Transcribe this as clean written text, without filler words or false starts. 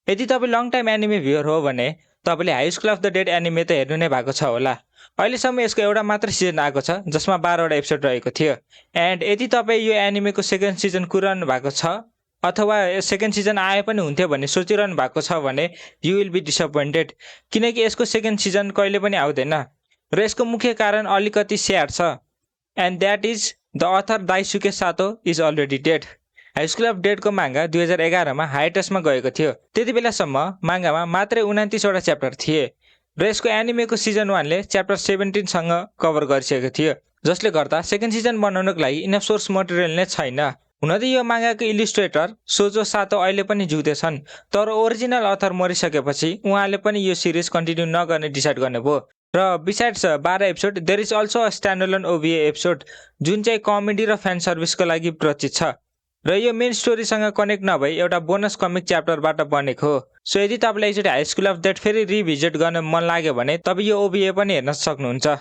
यदि तपाईँ long time anime viewer हो भने तपाईँले high school of the dead anime त हेर्नु नै भएको छ होला। अहिलेसम्म यसको एउटा मात्र सिजन आएको छ जसमा 12वटा एपिसोड रहेको थियो। एन्ड यदि तपाईँ यो एनिमेको सेकेन्ड सिजन कुरिरहनु भएको छ अथवा सेकेन्ड सिजन आए पनि हुन्थ्यो भन्ने सोचिरहनु भएको छ भने यु विल बी डिसअपोइन्टेड, किनकि यसको सेकेन्ड सिजन कहिले पनि आउँदैन र यसको मुख्य कारण अलिकति स्याड छ। And that is the author Daisuke Sato is already dead. High school of डेडको मांगा 2011मा हाइटसमा गएको थियो। त्यति बेलासम्म मांगामा मात्रै 29वटा च्याप्टर थिए र यसको एनिमेको सिजन 1ले च्याप्टर 17 सँग कभर गरिसकेको थियो, जसले गर्दा सेकेन्ड सिजन बनाउनको लागि इनफ सोर्स मटेरियल नै छैन। हुन त यो मांगाको इलिस्ट्रेटर सोजो सातो अहिले पनि जिउँदै छन्, तर ओरिजिनल अथर मरिसकेपछि उहाँले पनि यो सिरिज कन्टिन्यू नगर्ने डिसाइड गर्नुभयो। र besides 12 episode there is also a standalone OVA episode जुन चाहिँ कमेडी र फ्यान सर्भिसको लागि प्रचित छ र यो मेन स्टोरीसँग कनेक्ट नभई एउटा बोनस कमिक च्याप्टरबाट बनेको हो। सो यदि तपाईँलाई एकचोटि हाई स्कुल अफ डेड फेरि रिभिजिट गर्न मन लाग्यो भने तपाईँ यो ओभिए पनि हेर्न सक्नुहुन्छ।